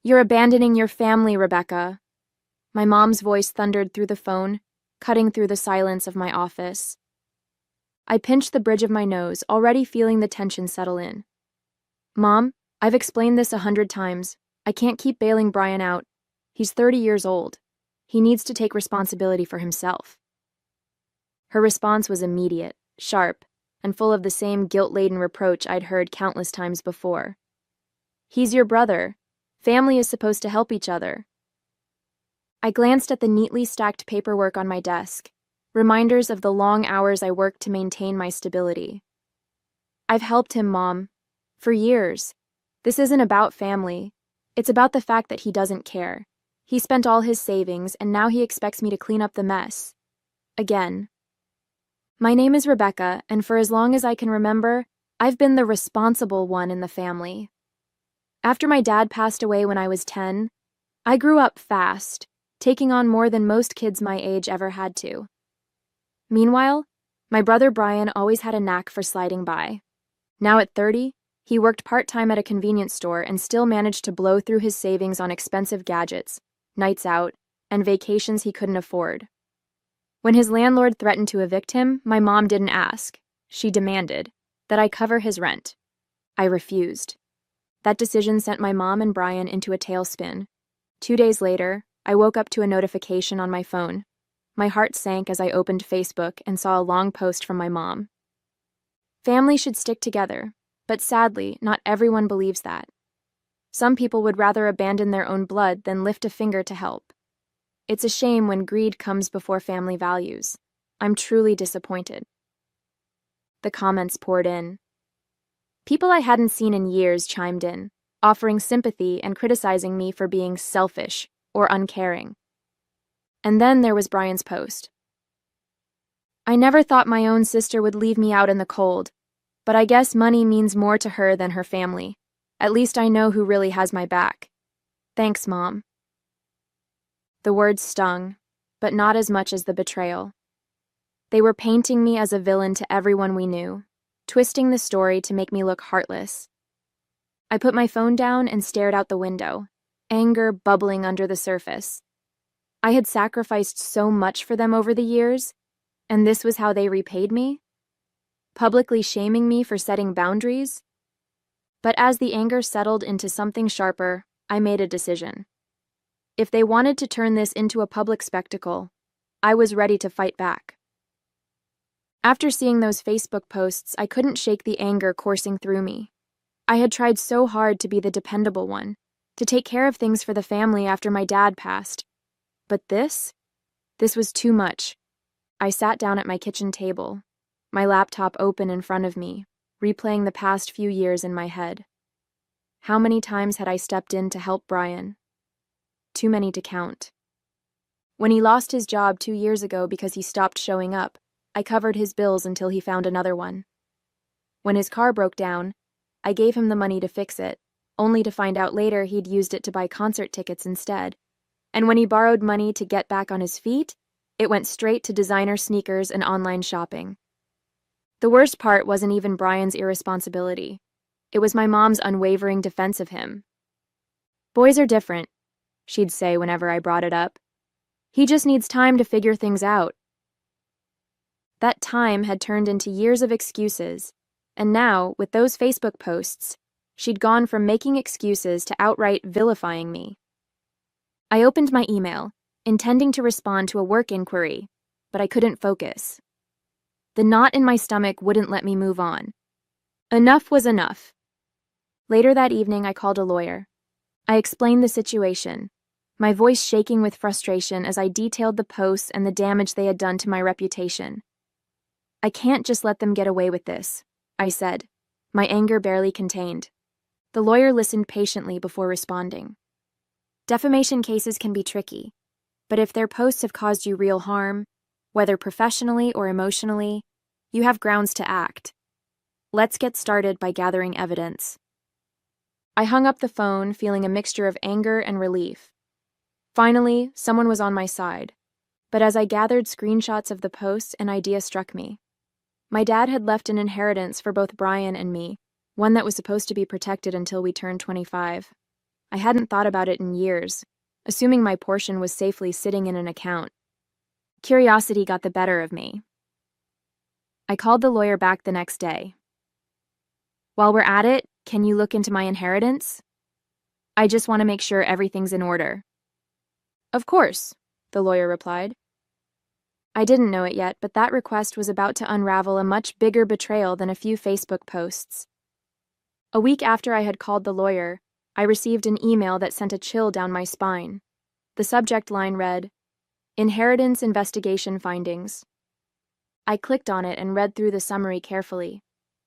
"You're abandoning your family, Rebecca." My mom's voice thundered through the phone, cutting through the silence of my office. I pinched the bridge of my nose, already feeling the tension settle in. "Mom, I've explained this 100 times. I can't keep bailing Brian out. He's 30 years old. He needs to take responsibility for himself." Her response was immediate, sharp, and full of the same guilt-laden reproach I'd heard countless times before. "He's your brother. Family is supposed to help each other." I glanced at the neatly stacked paperwork on my desk, reminders of the long hours I worked to maintain my stability. "I've helped him, Mom. For years. This isn't about family. It's about the fact that he doesn't care. He spent all his savings, and now he expects me to clean up the mess. Again. My name is Rebecca, and for as long as I can remember, I've been the responsible one in the family. After my dad passed away when I was 10, I grew up fast, taking on more than most kids my age ever had to. Meanwhile, my brother Brian always had a knack for sliding by. Now at 30, he worked part-time at a convenience store and still managed to blow through his savings on expensive gadgets, nights out, and vacations he couldn't afford. When his landlord threatened to evict him, my mom didn't ask. She demanded that I cover his rent. I refused. That decision sent my mom and Brian into a tailspin. 2 days later, I woke up to a notification on my phone. My heart sank as I opened Facebook and saw a long post from my mom. "Family should stick together, but sadly, not everyone believes that. Some people would rather abandon their own blood than lift a finger to help. It's a shame when greed comes before family values. I'm truly disappointed." The comments poured in. People I hadn't seen in years chimed in, offering sympathy and criticizing me for being selfish or uncaring. And then there was Brian's post. "I never thought my own sister would leave me out in the cold, but I guess money means more to her than her family. At least I know who really has my back. Thanks, Mom." The words stung, but not as much as the betrayal. They were painting me as a villain to everyone we knew, twisting the story to make me look heartless. I put my phone down and stared out the window, anger bubbling under the surface. I had sacrificed so much for them over the years, and this was how they repaid me? Publicly shaming me for setting boundaries? But as the anger settled into something sharper, I made a decision. If they wanted to turn this into a public spectacle, I was ready to fight back. After seeing those Facebook posts, I couldn't shake the anger coursing through me. I had tried so hard to be the dependable one, to take care of things for the family after my dad passed. But this was too much. I sat down at my kitchen table, my laptop open in front of me, replaying the past few years in my head. How many times had I stepped in to help Brian? Too many to count. When he lost his job 2 years ago because he stopped showing up, I covered his bills until he found another one. When his car broke down, I gave him the money to fix it, only to find out later he'd used it to buy concert tickets instead. And when he borrowed money to get back on his feet, it went straight to designer sneakers and online shopping. The worst part wasn't even Brian's irresponsibility. It was my mom's unwavering defense of him. "Boys are different," she'd say whenever I brought it up. "He just needs time to figure things out." That time had turned into years of excuses, and now, with those Facebook posts, she'd gone from making excuses to outright vilifying me. I opened my email, intending to respond to a work inquiry, but I couldn't focus. The knot in my stomach wouldn't let me move on. Enough was enough. Later that evening, I called a lawyer. I explained the situation, my voice shaking with frustration as I detailed the posts and the damage they had done to my reputation. "I can't just let them get away with this," I said, my anger barely contained. The lawyer listened patiently before responding. "Defamation cases can be tricky, but if their posts have caused you real harm, whether professionally or emotionally, you have grounds to act. Let's get started by gathering evidence." I hung up the phone, feeling a mixture of anger and relief. Finally, someone was on my side. But as I gathered screenshots of the posts, an idea struck me. My dad had left an inheritance for both Brian and me, one that was supposed to be protected until we turned 25. I hadn't thought about it in years, assuming my portion was safely sitting in an account. Curiosity got the better of me. I called the lawyer back the next day. While we're at it, can you look into my inheritance? I just want to make sure everything's in order. Of course, the lawyer replied. I didn't know it yet, but that request was about to unravel a much bigger betrayal than a few Facebook posts. A week after I had called the lawyer, I received an email that sent a chill down my spine. The subject line read, "Inheritance Investigation Findings." I clicked on it and read through the summary carefully.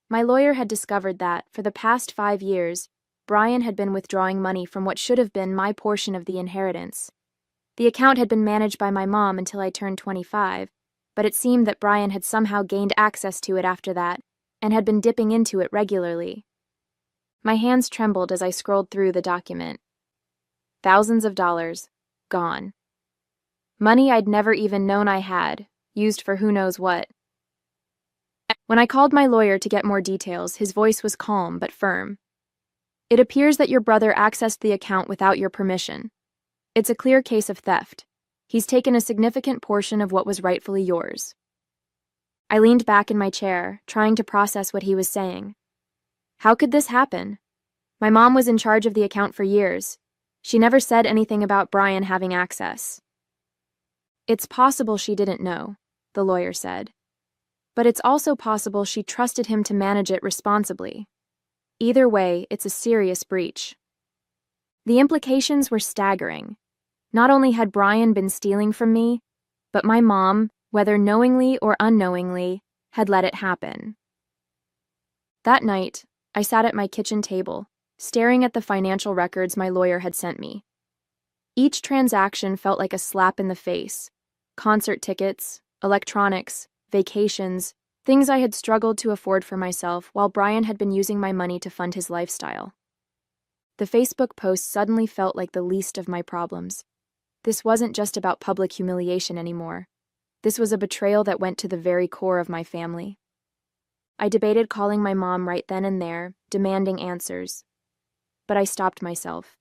My lawyer had discovered that, for the past 5 years, Brian had been withdrawing money from what should have been my portion of the inheritance. The account had been managed by my mom until I turned 25, but it seemed that Brian had somehow gained access to it after that, and had been dipping into it regularly. My hands trembled as I scrolled through the document. Thousands of dollars, gone. Money I'd never even known I had, used for who knows what. When I called my lawyer to get more details, his voice was calm but firm. It appears that your brother accessed the account without your permission. It's a clear case of theft. He's taken a significant portion of what was rightfully yours. I leaned back in my chair, trying to process what he was saying. How could this happen? My mom was in charge of the account for years. She never said anything about Brian having access. It's possible she didn't know, the lawyer said. But it's also possible she trusted him to manage it responsibly. Either way, it's a serious breach. The implications were staggering. Not only had Brian been stealing from me, but my mom, whether knowingly or unknowingly, had let it happen. That night, I sat at my kitchen table, staring at the financial records my lawyer had sent me. Each transaction felt like a slap in the face. Concert tickets, electronics, vacations, things I had struggled to afford for myself while Brian had been using my money to fund his lifestyle. The Facebook post suddenly felt like the least of my problems. This wasn't just about public humiliation anymore. This was a betrayal that went to the very core of my family. I debated calling my mom right then and there, demanding answers. But I stopped myself.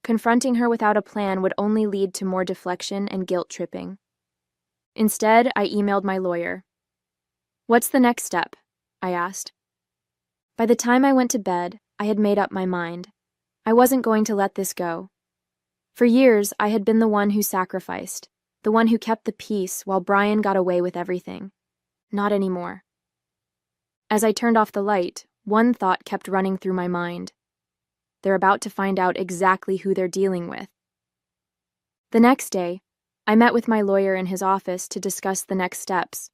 Confronting her without a plan would only lead to more deflection and guilt-tripping. Instead, I emailed my lawyer. "What's the next step?" I asked. By the time I went to bed, I had made up my mind. I wasn't going to let this go. For years, I had been the one who sacrificed, the one who kept the peace while Brian got away with everything. Not anymore. As I turned off the light, one thought kept running through my mind. They're about to find out exactly who they're dealing with. The next day, I met with my lawyer in his office to discuss the next steps.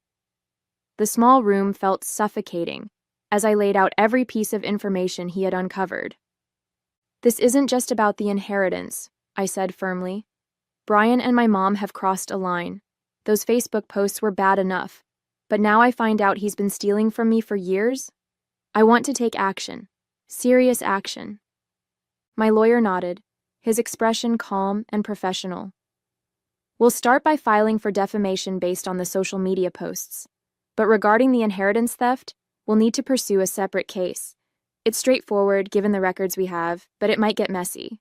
The small room felt suffocating as I laid out every piece of information he had uncovered. "This isn't just about the inheritance," I said firmly. "Brian and my mom have crossed a line. Those Facebook posts were bad enough, but now I find out he's been stealing from me for years? I want to take action. Serious action." My lawyer nodded, his expression calm and professional. "We'll start by filing for defamation based on the social media posts. But regarding the inheritance theft, we'll need to pursue a separate case. It's straightforward given the records we have, but it might get messy."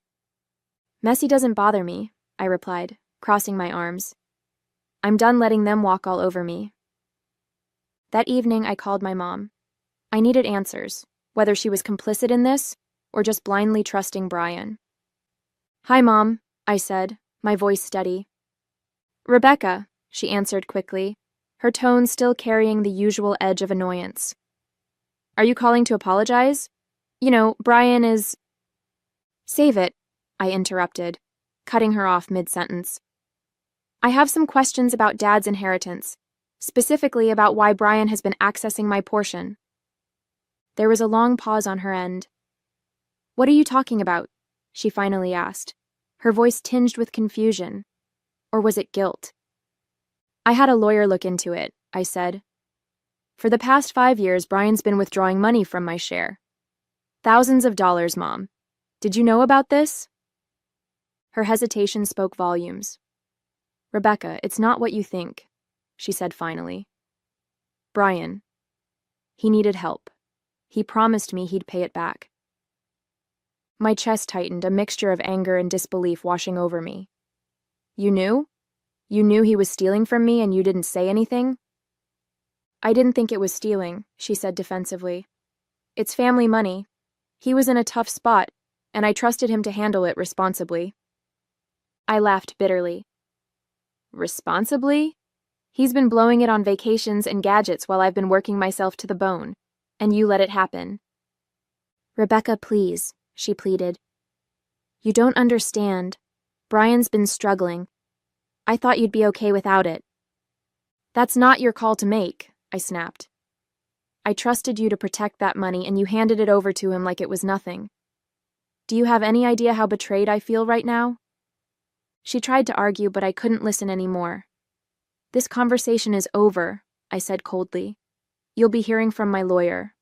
"Messy doesn't bother me," I replied, crossing my arms. "I'm done letting them walk all over me." That evening, I called my mom. I needed answers, whether she was complicit in this or just blindly trusting Brian. "Hi, Mom," I said, my voice steady. "Rebecca," she answered quickly, her tone still carrying the usual edge of annoyance. "Are you calling to apologize? You know, Brian is—" "Save it," I interrupted, cutting her off mid-sentence. "I have some questions about Dad's inheritance, specifically about why Brian has been accessing my portion." There was a long pause on her end. "What are you talking about?" she finally asked, her voice tinged with confusion. Or was it guilt? "I had a lawyer look into it," I said. "For the past 5 years, Brian's been withdrawing money from my share. Thousands of dollars, Mom. Did you know about this?" Her hesitation spoke volumes. "Rebecca, it's not what you think," she said finally. "Brian. He needed help. He promised me he'd pay it back." My chest tightened, a mixture of anger and disbelief washing over me. You knew? You knew he was stealing from me and you didn't say anything? I didn't think it was stealing, she said defensively. It's family money. He was in a tough spot, and I trusted him to handle it responsibly. I laughed bitterly. Responsibly? He's been blowing it on vacations and gadgets while I've been working myself to the bone, and you let it happen. Rebecca, please, she pleaded. You don't understand. Brian's been struggling. I thought you'd be okay without it. That's not your call to make, I snapped. I trusted you to protect that money and you handed it over to him like it was nothing. Do you have any idea how betrayed I feel right now? She tried to argue, but I couldn't listen anymore. This conversation is over, I said coldly. You'll be hearing from my lawyer.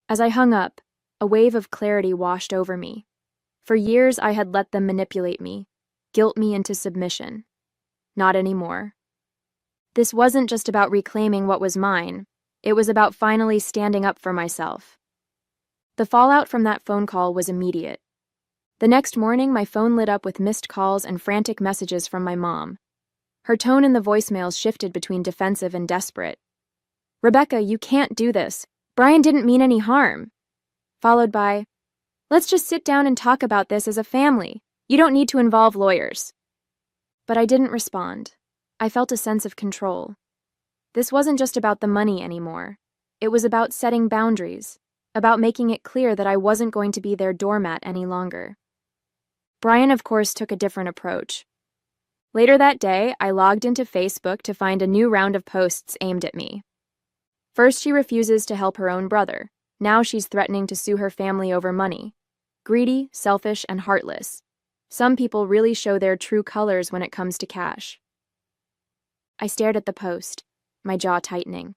As I hung up, a wave of clarity washed over me. For years I had let them manipulate me, guilt me into submission. Not anymore. This wasn't just about reclaiming what was mine. It was about finally standing up for myself. The fallout from that phone call was immediate. The next morning, my phone lit up with missed calls and frantic messages from my mom. Her tone in the voicemails shifted between defensive and desperate. Rebecca, you can't do this. Brian didn't mean any harm. Followed by, let's just sit down and talk about this as a family. You don't need to involve lawyers. But I didn't respond. I felt a sense of control. This wasn't just about the money anymore. It was about setting boundaries, about making it clear that I wasn't going to be their doormat any longer. Brian, of course, took a different approach. Later that day, I logged into Facebook to find a new round of posts aimed at me. First, she refuses to help her own brother. Now she's threatening to sue her family over money. Greedy, selfish, and heartless. Some people really show their true colors when it comes to cash. I stared at the post, my jaw tightening.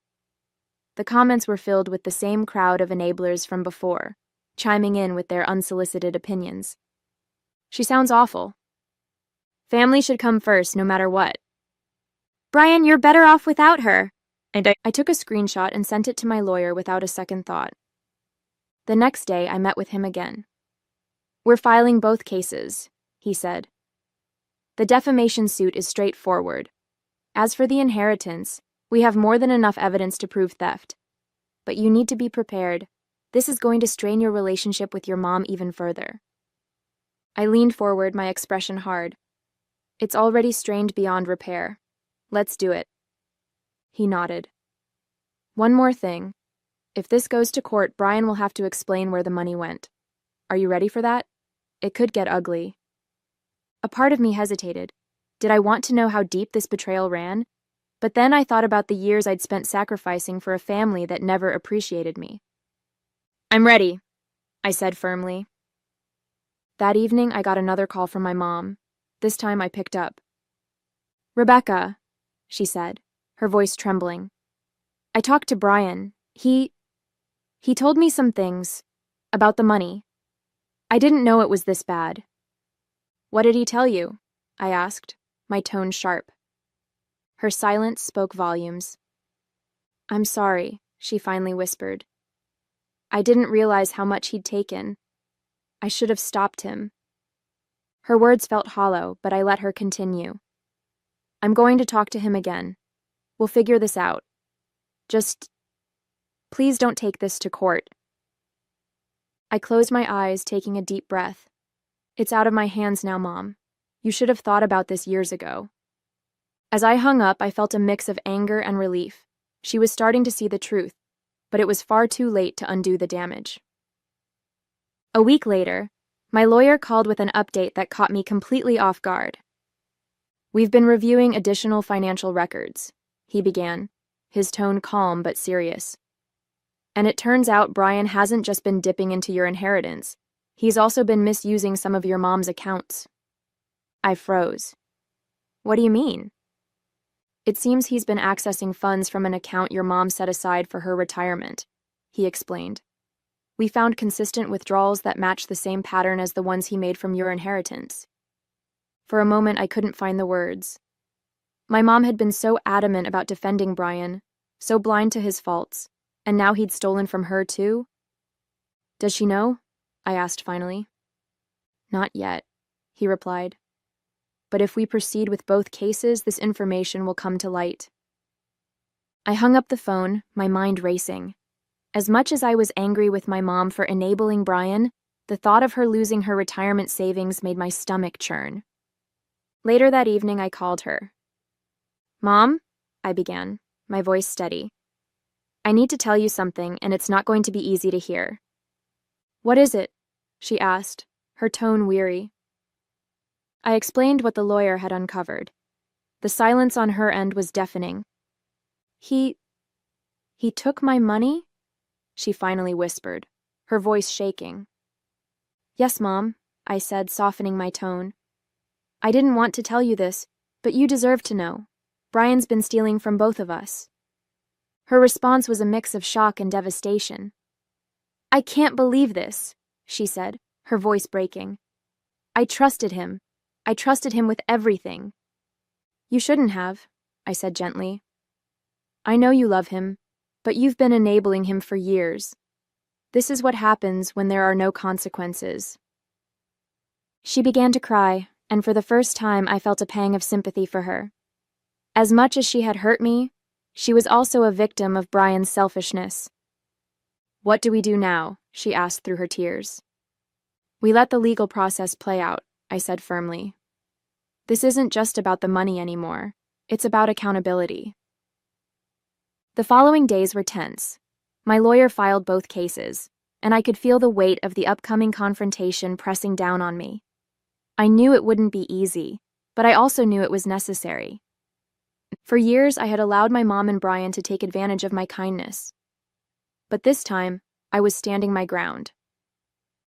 The comments were filled with the same crowd of enablers from before, chiming in with their unsolicited opinions. She sounds awful. Family should come first, no matter what. Brian, you're better off without her. And I took a screenshot and sent it to my lawyer without a second thought. The next day, I met with him again. We're filing both cases, he said. The defamation suit is straightforward. As for the inheritance, we have more than enough evidence to prove theft. But you need to be prepared. This is going to strain your relationship with your mom even further. I leaned forward, my expression hard. It's already strained beyond repair. Let's do it. He nodded. One more thing. If this goes to court, Brian will have to explain where the money went. Are you ready for that? It could get ugly. A part of me hesitated. Did I want to know how deep this betrayal ran? But then I thought about the years I'd spent sacrificing for a family that never appreciated me. I'm ready, I said firmly. That evening, I got another call from my mom. This time I picked up. Rebecca, she said, her voice trembling. I talked to Brian. He told me some things about the money. I didn't know it was this bad. What did he tell you? I asked, my tone sharp. Her silence spoke volumes. I'm sorry, she finally whispered. I didn't realize how much he'd taken. I should have stopped him. Her words felt hollow, but I let her continue. I'm going to talk to him again. We'll figure this out. Just, please don't take this to court. I closed my eyes, taking a deep breath. It's out of my hands now, Mom. You should have thought about this years ago. As I hung up, I felt a mix of anger and relief. She was starting to see the truth, but it was far too late to undo the damage. A week later, my lawyer called with an update that caught me completely off guard. We've been reviewing additional financial records, he began, his tone calm but serious. And it turns out Brian hasn't just been dipping into your inheritance. He's also been misusing some of your mom's accounts. I froze. What do you mean? It seems he's been accessing funds from an account your mom set aside for her retirement, he explained. We found consistent withdrawals that match the same pattern as the ones he made from your inheritance. For a moment, I couldn't find the words. My mom had been so adamant about defending Brian, so blind to his faults, and now he'd stolen from her too? Does she know? I asked finally. Not yet, he replied. But if we proceed with both cases, this information will come to light. I hung up the phone, my mind racing. As much as I was angry with my mom for enabling Brian, the thought of her losing her retirement savings made my stomach churn. Later that evening, I called her. Mom, I began, my voice steady. I need to tell you something, and it's not going to be easy to hear. What is it? She asked, her tone weary. I explained what the lawyer had uncovered. The silence on her end was deafening. He took my money? She finally whispered, her voice shaking. Yes, Mom, I said, softening my tone. I didn't want to tell you this, but you deserve to know. Brian's been stealing from both of us. Her response was a mix of shock and devastation. I can't believe this, she said, her voice breaking. I trusted him. I trusted him with everything. You shouldn't have, I said gently. I know you love him, but you've been enabling him for years. This is what happens when there are no consequences. She began to cry, and for the first time I felt a pang of sympathy for her. As much as she had hurt me, she was also a victim of Brian's selfishness. What do we do now? She asked through her tears. We let the legal process play out, I said firmly. This isn't just about the money anymore. It's about accountability. The following days were tense. My lawyer filed both cases, and I could feel the weight of the upcoming confrontation pressing down on me. I knew it wouldn't be easy, but I also knew it was necessary. For years, I had allowed my mom and Brian to take advantage of my kindness. But this time, I was standing my ground.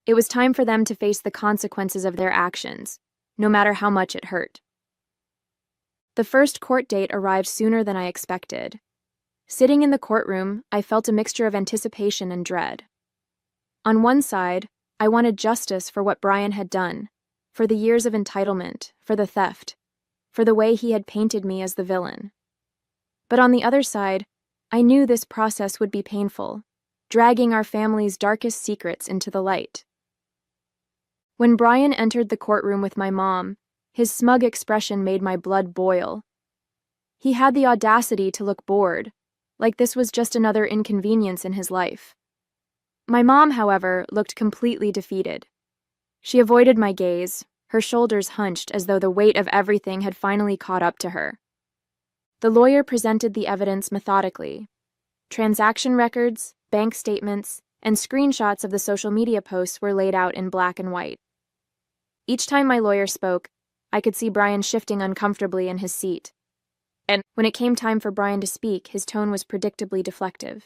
It was time for them to face the consequences of their actions, no matter how much it hurt. The first court date arrived sooner than I expected. Sitting in the courtroom, I felt a mixture of anticipation and dread. On one side, I wanted justice for what Brian had done, for the years of entitlement, for the theft, for the way he had painted me as the villain. But on the other side, I knew this process would be painful, dragging our family's darkest secrets into the light. When Brian entered the courtroom with my mom, his smug expression made my blood boil. He had the audacity to look bored, like this was just another inconvenience in his life. My mom, however, looked completely defeated. She avoided my gaze, her shoulders hunched as though the weight of everything had finally caught up to her. The lawyer presented the evidence methodically. Transaction records, bank statements, and screenshots of the social media posts were laid out in black and white. Each time my lawyer spoke, I could see Brian shifting uncomfortably in his seat. And when it came time for Brian to speak, his tone was predictably deflective.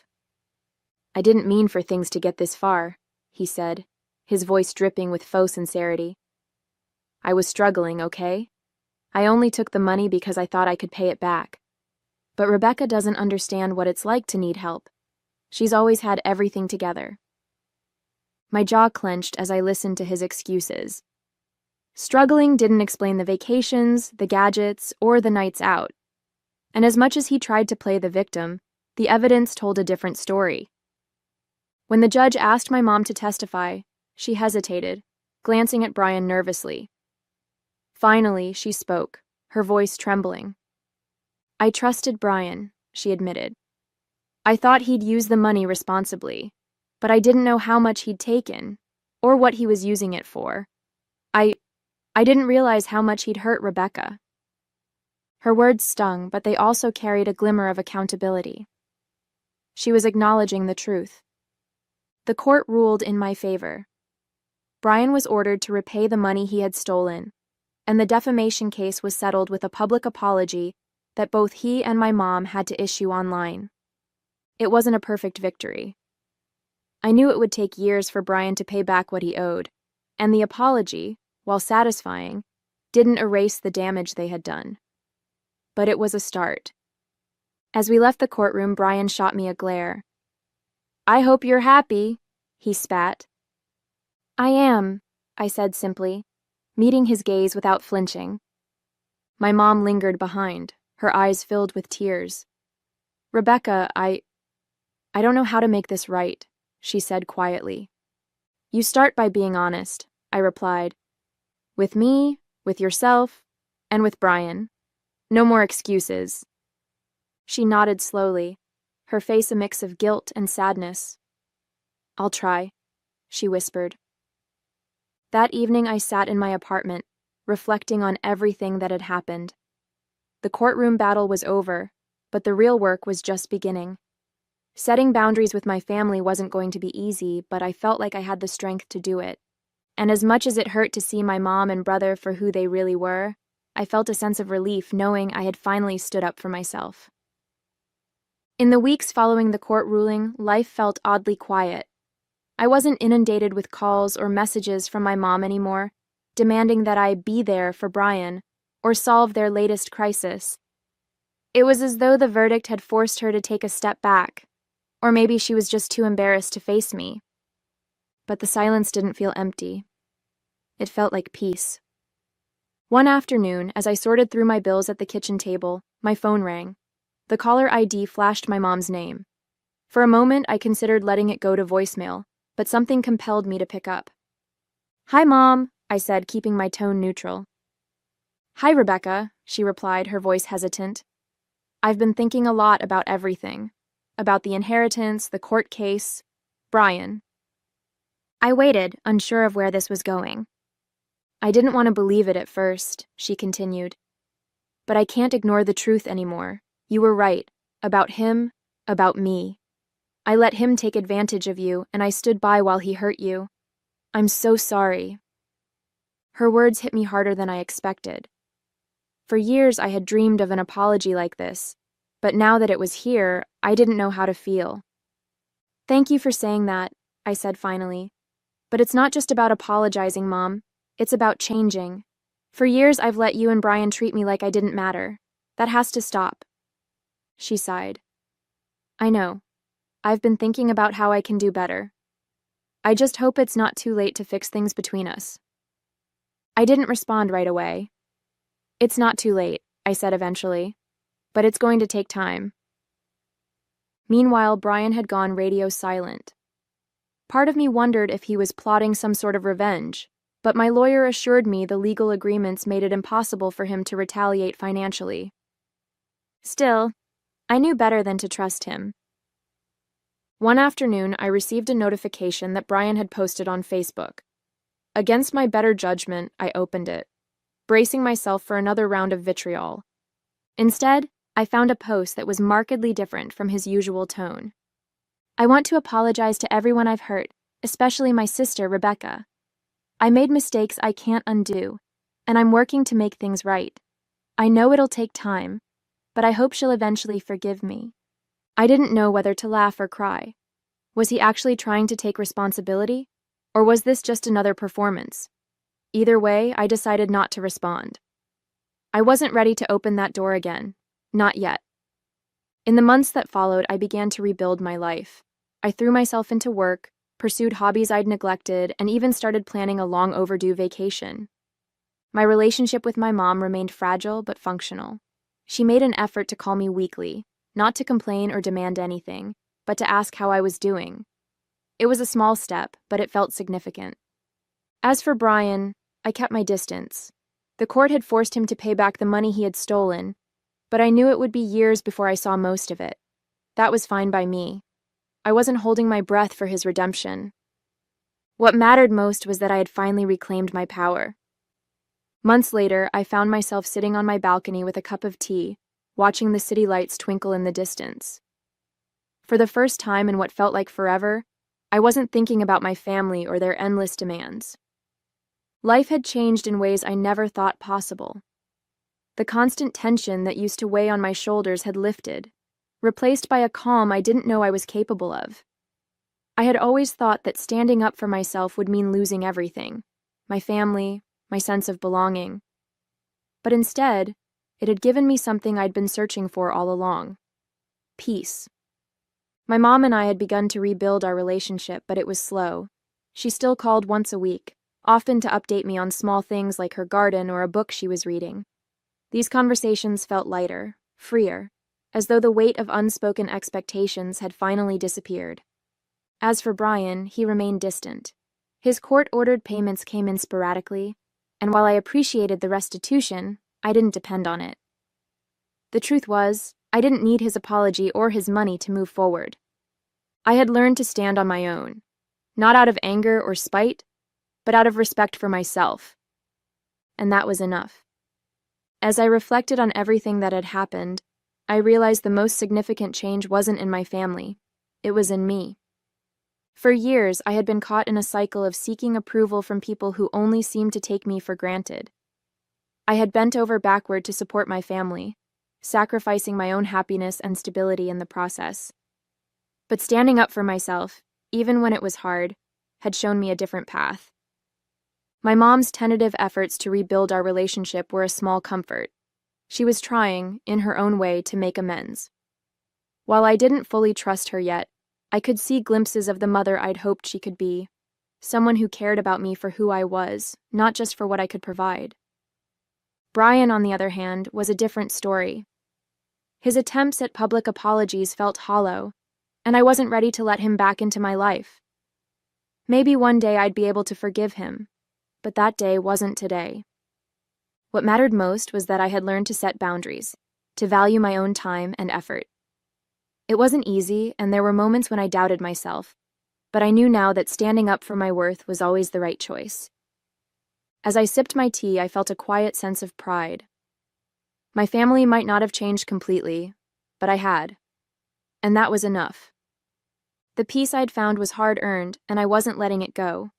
I didn't mean for things to get this far, he said, his voice dripping with faux sincerity. I was struggling, okay? I only took the money because I thought I could pay it back. But Rebecca doesn't understand what it's like to need help. She's always had everything together. My jaw clenched as I listened to his excuses. Struggling didn't explain the vacations, the gadgets, or the nights out. And as much as he tried to play the victim, the evidence told a different story. When the judge asked my mom to testify, she hesitated, glancing at Brian nervously. Finally, she spoke, her voice trembling. I trusted Brian, she admitted. I thought he'd use the money responsibly, but I didn't know how much he'd taken, or what he was using it for. I didn't realize how much he'd hurt Rebecca. Her words stung, but they also carried a glimmer of accountability. She was acknowledging the truth. The court ruled in my favor. Brian was ordered to repay the money he had stolen, and the defamation case was settled with a public apology that both he and my mom had to issue online. It wasn't a perfect victory. I knew it would take years for Brian to pay back what he owed, and the apology, while satisfying, didn't erase the damage they had done. But it was a start. As we left the courtroom, Brian shot me a glare. I hope you're happy, he spat. I am, I said simply, meeting his gaze without flinching. My mom lingered behind, her eyes filled with tears. Rebecca, I don't know how to make this right, she said quietly. You start by being honest, I replied. With me, with yourself, and with Brian. No more excuses. She nodded slowly, her face a mix of guilt and sadness. I'll try, she whispered. That evening I sat in my apartment, reflecting on everything that had happened. The courtroom battle was over, but the real work was just beginning. Setting boundaries with my family wasn't going to be easy, but I felt like I had the strength to do it. And as much as it hurt to see my mom and brother for who they really were, I felt a sense of relief knowing I had finally stood up for myself. In the weeks following the court ruling, life felt oddly quiet. I wasn't inundated with calls or messages from my mom anymore, demanding that I be there for Brian or solve their latest crisis. It was as though the verdict had forced her to take a step back, or maybe she was just too embarrassed to face me. But the silence didn't feel empty. It felt like peace. One afternoon, as I sorted through my bills at the kitchen table, my phone rang. The caller ID flashed my mom's name. For a moment, I considered letting it go to voicemail, but something compelled me to pick up. Hi, Mom, I said, keeping my tone neutral. Hi, Rebecca, she replied, her voice hesitant. I've been thinking a lot about everything. About the inheritance, the court case, Brian. I waited, unsure of where this was going. I didn't want to believe it at first, she continued. But I can't ignore the truth anymore. You were right. About him, about me. I let him take advantage of you, and I stood by while he hurt you. I'm so sorry. Her words hit me harder than I expected. For years I had dreamed of an apology like this, but now that it was here, I didn't know how to feel. Thank you for saying that, I said finally. But it's not just about apologizing, Mom. It's about changing. For years I've let you and Brian treat me like I didn't matter. That has to stop. She sighed. I know. I've been thinking about how I can do better. I just hope it's not too late to fix things between us. I didn't respond right away. It's not too late, I said eventually, but it's going to take time. Meanwhile, Brian had gone radio silent. Part of me wondered if he was plotting some sort of revenge, but my lawyer assured me the legal agreements made it impossible for him to retaliate financially. Still, I knew better than to trust him. One afternoon, I received a notification that Brian had posted on Facebook. Against my better judgment, I opened it, bracing myself for another round of vitriol. Instead, I found a post that was markedly different from his usual tone. I want to apologize to everyone I've hurt, especially my sister, Rebecca. I made mistakes I can't undo, and I'm working to make things right. I know it'll take time, but I hope she'll eventually forgive me. I didn't know whether to laugh or cry. Was he actually trying to take responsibility, or was this just another performance? Either way, I decided not to respond. I wasn't ready to open that door again. Not yet. In the months that followed, I began to rebuild my life. I threw myself into work, pursued hobbies I'd neglected, and even started planning a long overdue vacation. My relationship with my mom remained fragile but functional. She made an effort to call me weekly, not to complain or demand anything, but to ask how I was doing. It was a small step, but it felt significant. As for Brian, I kept my distance. The court had forced him to pay back the money he had stolen, but I knew it would be years before I saw most of it. That was fine by me. I wasn't holding my breath for his redemption. What mattered most was that I had finally reclaimed my power. Months later, I found myself sitting on my balcony with a cup of tea, watching the city lights twinkle in the distance. For the first time in what felt like forever, I wasn't thinking about my family or their endless demands. Life had changed in ways I never thought possible. The constant tension that used to weigh on my shoulders had lifted, replaced by a calm I didn't know I was capable of. I had always thought that standing up for myself would mean losing everything, my family, my sense of belonging. But instead, it had given me something I'd been searching for all along: peace. My mom and I had begun to rebuild our relationship, but it was slow. She still called once a week, often to update me on small things like her garden or a book she was reading. These conversations felt lighter, freer, as though the weight of unspoken expectations had finally disappeared. As for Brian, he remained distant. His court-ordered payments came in sporadically, and while I appreciated the restitution, I didn't depend on it. The truth was, I didn't need his apology or his money to move forward. I had learned to stand on my own, not out of anger or spite, but out of respect for myself. And that was enough. As I reflected on everything that had happened, I realized the most significant change wasn't in my family, it was in me. For years, I had been caught in a cycle of seeking approval from people who only seemed to take me for granted. I had bent over backward to support my family, sacrificing my own happiness and stability in the process. But standing up for myself, even when it was hard, had shown me a different path. My mom's tentative efforts to rebuild our relationship were a small comfort. She was trying, in her own way, to make amends. While I didn't fully trust her yet, I could see glimpses of the mother I'd hoped she could be, someone who cared about me for who I was, not just for what I could provide. Brian, on the other hand, was a different story. His attempts at public apologies felt hollow, and I wasn't ready to let him back into my life. Maybe one day I'd be able to forgive him, but that day wasn't today. What mattered most was that I had learned to set boundaries, to value my own time and effort. It wasn't easy, and there were moments when I doubted myself, but I knew now that standing up for my worth was always the right choice. As I sipped my tea, I felt a quiet sense of pride. My family might not have changed completely, but I had, and that was enough. The peace I'd found was hard-earned, and I wasn't letting it go.